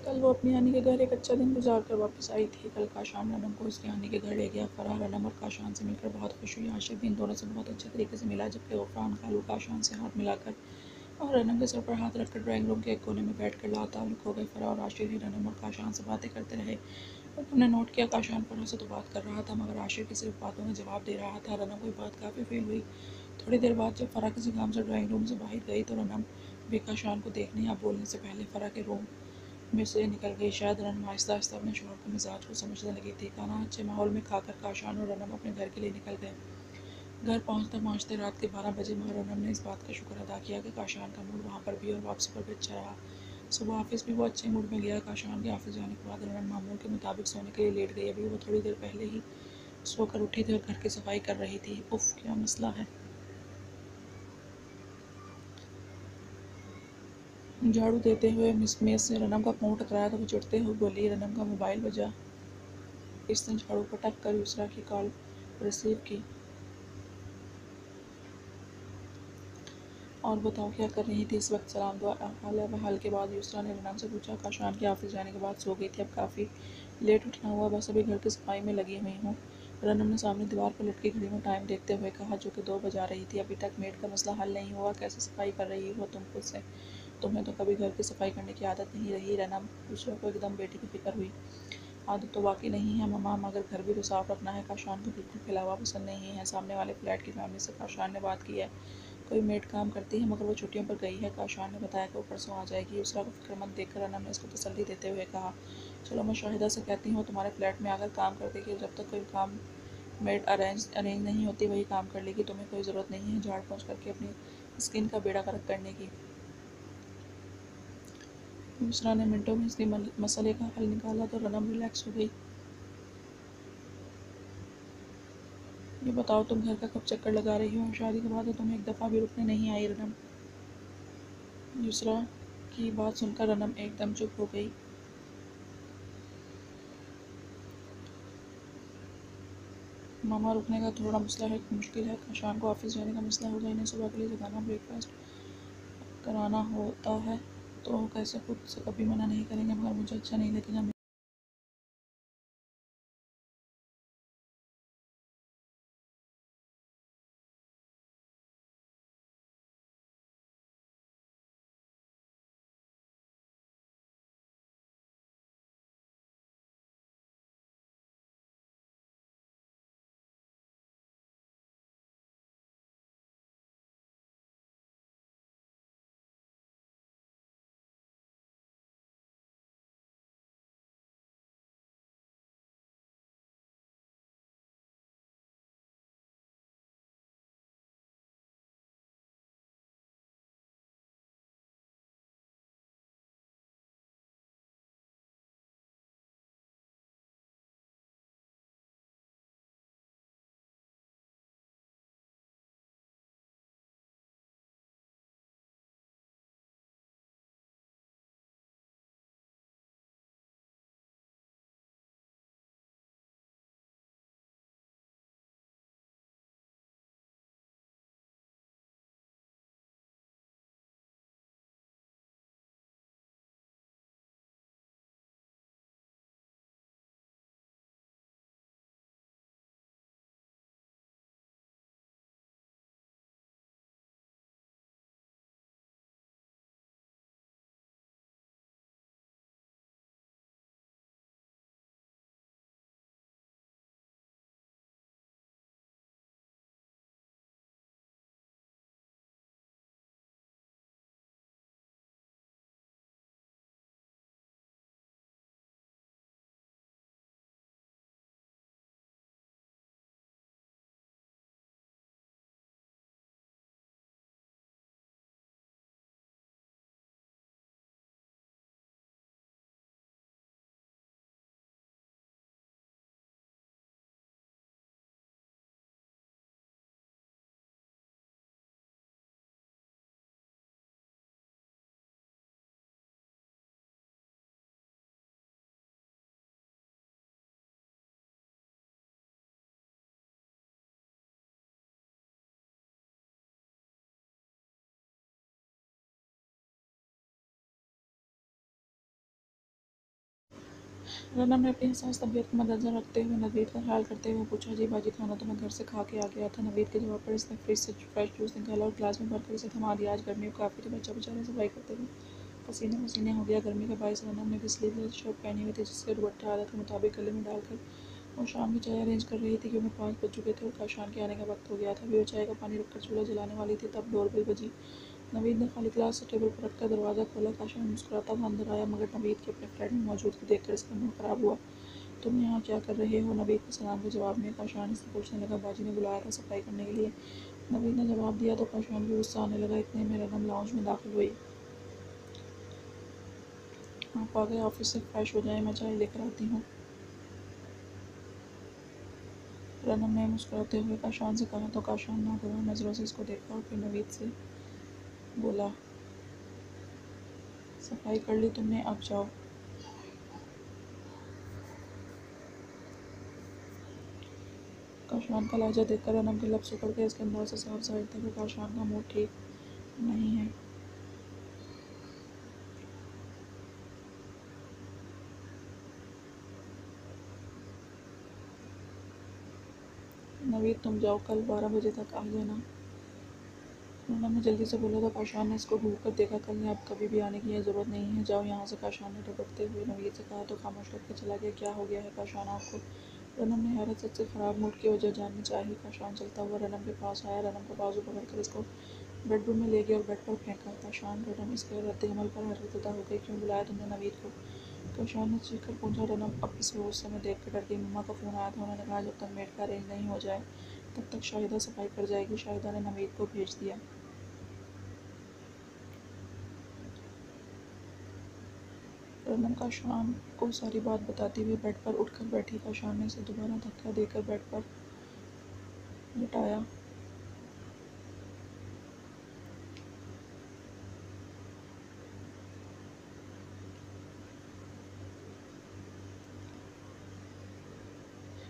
कल वो अपनी नानी के घर एक अच्छा दिन गुजार कर वापस आई थी। कल काशान रनम को उसकी नानी के घर ले गया। फराह रनम और काशान से मिलकर बहुत खुश हुई। आशिफ भी इन दोनों से बहुत अच्छे तरीके से मिला, जबकि गफरान खालू काशान से हाथ मिलाकर और रनम के सर पर हाथ रखकर ड्राइंग रूम के एक कोने में बैठकर लाताल्लुक हो गए। फराह और आशिफ भी रनम और काशान से बातें करते रहे और तुमने नोट किया काशान फराह से तो बात कर रहा था, मगर आशिफ की सिर्फ बातों में जवाब दे रहा था। रनम को बात काफ़ी फील हुई। थोड़ी देर बाद जब फराह किसी काम से ड्राइंग रूम से बाहर गई तो रनम भी काशान को देखने या बोलने से पहले फराह के रूम में से निकल गई। शायद रनम आहिस्ता आहिस्ता अपने शौहर के मिजाज को समझने लगी थी। खाना अच्छे माहौल में खाकर काशान और रनम अपने घर के लिए निकल गए। घर पहुंचते पहुंचते रात के 12 बजे, मगर रनम ने इस बात का शुक्र अदा किया कि काशान का मूड वहां पर भी और वापसी पर भी अच्छा रहा। सुबह ऑफिस भी वो अच्छे मूड में गया। काशान के ऑफिस जाने के बाद रनम मामूल के मुताबिक सोने के लिए लेट गई। अभी वो थोड़ी देर पहले ही सोकर उठी थी और घर की सफाई कर रही थी। उफ, क्या मसला है। झाड़ू देते हुए मिस मेज से रनम का फोन टकराया तो वो चिढ़ते हुए बोली। रनम का मोबाइल बजा। इसने झाड़ू पटक कर यूसरा की कॉल रिसीव की। और बताओ क्या कर रही थी इस वक्त। सलाम दुआ हाल बहाल के बाद यूसरा ने रनम से पूछा। काशान के ऑफिस जाने के बाद सो गई थी, अब काफ़ी लेट उठना हुआ, बस अभी घर की सफाई में लगी हुई हूँ। रनम ने सामने दीवार पर लटकी घड़ी में टाइम देखते हुए कहा, जो कि 2 बजा रही थी। अभी तक मेड का मसला हल नहीं हुआ, कैसे सफाई कर रही हो तुम खुद से। तुम्हें तो कभी घर की सफाई करने की आदत नहीं रही। रनम यूसरा को एकदम बेटी की फिक्र हुई। आदत तो बाकी नहीं है मम्मा, मगर घर भी तो साफ रखना है। काशान को बिल्कुल फैलावा पसंद नहीं है। सामने वाले फ्लैट की फैमिली से काशान ने बात की है, कोई मेड काम करती है, मगर वो छुट्टियों पर गई है। काशान ने बताया कि वो परसों आ जाएगी। यूसरा को फिक्रमंद देखकर रनम ने उसको तसल्ली देते हुए कहा, चलो मैं शाहिदा से कहती हूँ तुम्हारे फ्लैट में आकर काम कर देगी। जब तक कोई काम मेड अरेंज नहीं होती वही काम कर लेगी। तुम्हें कोई ज़रूरत नहीं है झाड़ पोंछ करके अपनी स्किन का बेड़ा गर्क करने की। यूसरा ने मिनटों में इसके मसले का हल निकाला तो रनम रिलैक्स हो गई। ये बताओ तुम घर का कब चक्कर लगा रही हो। शादी के बाद तो तुम एक दफ़ा भी रुकने नहीं आई। रनम यूसरा की बात सुनकर रनम एकदम चुप हो गई। मामा रुकने का थोड़ा मसला है, मुश्किल है। शाम को ऑफिस जाने का मसला होगा, इन्हें सुबह के लिए जगाना, ब्रेकफास्ट कराना होता है तो कैसे खुद से कभी मना नहीं करेंगे, मगर मुझे अच्छा नहीं लगेगा। रनम ने अपनी हसास तबीयत को मद्देनजर रखते हुए नवीद का ख्याल करते हुए पूछा, जी बाजी, खाना तो मैं घर से खा के आ गया था। नवीद के जवाब पर इसने फ्रिज से फ्रेश जूस निकाला और ग्लास में भरकर इसे थमा दिया। आज गर्मी काफ़ी थी। बच्चा बेचारा सफाई करते हुए पसीने पसीने हो गया। गर्मी के बायस रनम ने भी स्लीवलेस शर्ट पहनी हुई थी, जिससे दुपट्टा आदत के मुताबिक गले में डालकर वो शाम की चाय अरेंज कर रही थी कि उन्हें 5 बज चुके थे और काशान के आने का वक्त हो गया था। अभी वो चाय का पानी रखकर चूल्हा जलाने वाली थी, तब डोरबेल बजी। नवीद ने खाली गिलास से टेबल पर रखकर दरवाज़ा खोला। काशान मुस्कुराता हुआ अंदर आया, मगर नवीद के अपने फ्लैट में मौजूदगी देखकर इसका मूड खराब हुआ। तुम यहाँ क्या कर रहे हो? नवीद के सलाम के जवाब में काशान इससे पूछने लगा। बाजी ने बुलाया था सफाई करने के लिए, नवीद ने जवाब दिया तो काशान भी गुस्सा आने लगा। इतने में रनम लाउंज में दाखिल हुई। आप आ गए, ऑफिस से फ्रेश हो जाए, मैं चाय लेकर आती हूँ। रनम ने मुस्कुराते हुए काशान से कहा तो काशान नागवार नज़रों से इसको देखा और फिर नवीद से बोला, सफाई कर ली तुमने, अब जाओ। काशान का लहजा देखकर रनम के लब सिकुड़ गए। इसके अंदाज से साफ जाहिर था कि काशान का मूड ठीक नहीं है। नवीद, तुम जाओ, कल 12 बजे तक आ जाना। रनम ने जल्दी से बोला तो काशान ने इसको घूर कर देखा। कल ने अब कभी भी आने की ज़रूरत नहीं है, जाओ यहाँ से। काशान ने टपकते हुए नवीद से कहा तो खामोश करके चला गया। क्या हो गया है काशान आपको? रनम ने हैरत से ख़राब मूड की वजह जाननी चाहिए। काशान चलता हुआ रनम के पास आया, रनम का बाजू पकड़कर इसको बेडरूम में ले गया और बेड पर फेंका। काशान, रनम इसके रद्द-ए-अमल पर हैरतज़दा हो गई। क्यों बुलाया तुमने नवीद को? काशान ने चीख कर पूछा। रनम अब इसे उस समय देख कर डर गई। मम्मा का फ़ोन आया था, उन्होंने कहा जब तक मेड का अरेंज नहीं हो जाए तब तक शाहिदा सफाई कर जाएगी। शाहिदा ने नवीद को भेज दिया। रनम काशान को सारी बात बताती हुए बेड पर उठकर बैठी। काशान ने इसे दोबारा धक्का देकर बेड पर लिटाया।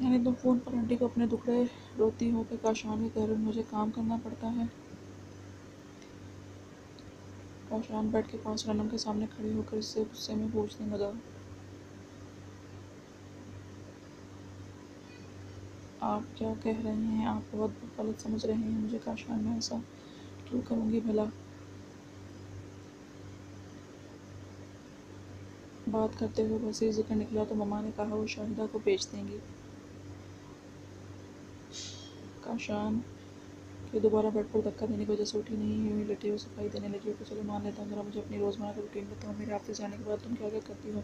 यानी तुम फ़ोन पर आंटी को अपने दुखड़े रोती हो कि काशान के घर मुझे काम करना पड़ता है? काशान बेड के पास रनम के सामने खड़े होकर इससे गुस्से में पूछने लगा, आप क्या कह रहे हैं? आप बहुत गलत समझ रहे हैं मुझे। काशान, मैं ऐसा क्यों करूँगी भला? बात करते हुए बस ही जिक्र निकला तो मम्मा ने कहा वो शाहिदा को भेज देंगी। काशान के दोबारा बेड पर धक्का देने की वजह से उठी नहीं हुई, लेटी हुई सफाई देने लगी। ओके चलो मान लेता हूँ, जरा मुझे अपनी रोज़मर्रा का रूटीन बताओ। मेरे ऑफिस जाने के बाद तुम क्या क्या करती हो?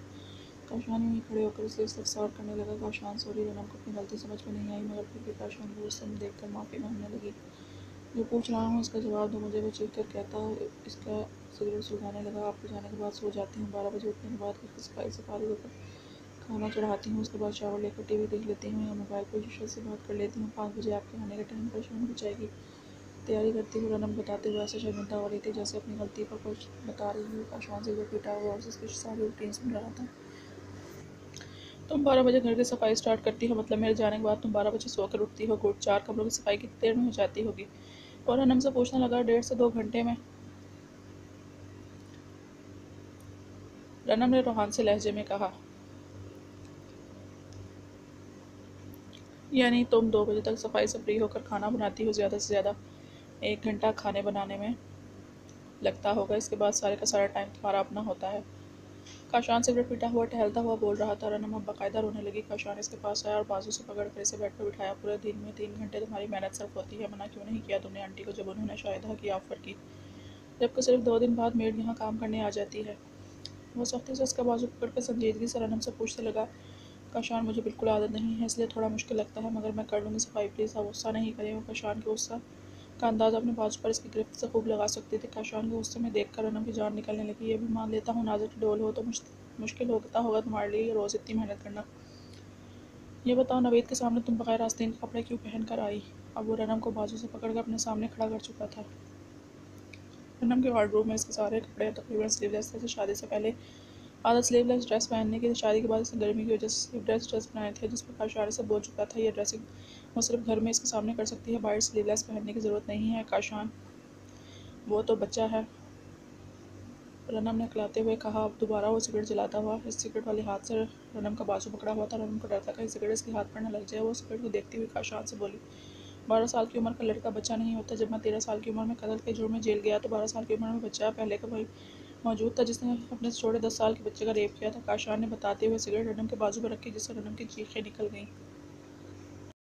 काशान यूँ ही खड़े होकर इसे इस्तफसार करने लगा। काशान, सॉरी, रनम को अपनी गलती समझ में नहीं आई, मगर फिर भी काशान को गुस्से में देख कर माफ़ी मांगने लगी। जो पूछ रहा हूँ इसका जवाब दो मुझे। वो चीख कर कहता इसका सिगरेट सुलगाने लगा। आपके जाने के बाद सो जाती हूँ, 12 बजे उठने के बाद घर की सफाई से फारिग होकर खाना चढ़ाती हूँ, उसके बाद शावर लेकर टीवी देख लेती हूँ या मोबाइल पर यूशल से बात कर लेती हूँ। 5 बजे आपके आने के टाइम पर शाम की चाय की तैयारी करती हुई रनम बताते हुए ऐसे शर्मिंदा हो रही थी जैसे अपनी गलती पर कुछ बता रही हो। काशान से जो पीटा हुआ और उसकी सारी रूटीन सुन रहा था। तुम 12 बजे घर की सफाई स्टार्ट करती हो, मतलब मेरे जाने के बाद तुम 12 बजे सोकर उठती हो। गुड, 4 कमरों की सफाई कितनी देर में हो जाती होगी? और रनम से पूछने लगा, 1.5 से 2 घंटे में। रनम ने रूहान से लहजे में कहा, यानी तुम 2 बजे तक सफाई से फ्री होकर खाना बनाती हो। ज़्यादा से ज़्यादा 1 घंटा खाने बनाने में लगता होगा, इसके बाद सारे का सारा टाइम तुम्हारा अपना होता है। काशान सिगरेट पीटा हुआ टहलता हुआ बोल रहा था। रनम अब बाकायदा रोने लगी। काशान इसके पास आया और बाजू से पकड़कर इसे बेड पर बिठाया। पूरे दिन में 3 घंटे तुम्हारी मेहनत सर्फ होती है, मना क्यों नहीं किया तुमने आंटी को जब उन्होंने शाहिदा की ऑफ़र की, जबकि सिर्फ 2 दिन बाद मेड यहाँ काम करने आ जाती है? वो सख्ती से उसका बाजू पकड़कर संजीदगी से रनम से पूछने लगा, काशान, मुझे बिल्कुल आदत नहीं है, इसलिए थोड़ा मुश्किल लगता है, मगर मैं कर लूँगी सफाई, प्लीज़ आप गुस्सा नहीं करें। काशान के गुस्सा का अंदाज़ अपने बाजू पर इसकी गिरफ्त से खूब लगा सकती थी। काशान के गुस्से में देखकर रनम की जान निकलने लगी। ये भी मान लेता हूँ नाजुक डोल हो तो मुश्किल होता होगा तुम्हारे लिए रोज़ इतनी मेहनत करना। ये बताओ, नवेद के सामने तुम बगैर आस्तीन के कपड़े क्यों पहन कर आई? अब वो रनम को बाजू से पकड़कर अपने सामने खड़ा कर चुका था। रनम के वार्डरोब में इसके सारे कपड़े तकरीबन स्लीवलेस थे। शादी से पहले आदत स्लीवलेस ड्रेस पहनने की, शादी के बाद इसने गर्मी की वजह से स्लीवलेस ड्रेस बनाए थे, जिस पर काशान से बोल चुका था ये ड्रेसिंग वो सिर्फ घर में इसके सामने कर सकती है, बाहर स्लीवलेस पहनने की ज़रूरत नहीं है। काशान, वो तो बच्चा है। रनम ने अकलाते हुए कहा। अब दोबारा वो सिगरेट जलाता हुआ इस सिगरेट वाले हाथ से रनम का बाजू पकड़ा हुआ था। रनम को डर था कहीं सिगरेट इसके हाथ पर न लग जाए। वो सिगरेट को देखती हुई काशान से बोली, 12 साल की उम्र का लड़का बच्चा नहीं होता। जब मैं 13 साल की उम्र में कत्ल के जुर्म में जेल गया तो 12 साल की उम्र में बच्चा पहले का वही मौजूद था जिसने अपने छोटे 10 साल के बच्चे का रेप किया था। काशान ने बताते हुए सिगरेट रनम के बाजू पर रखी जिससे रनम की चीखें निकल गईं।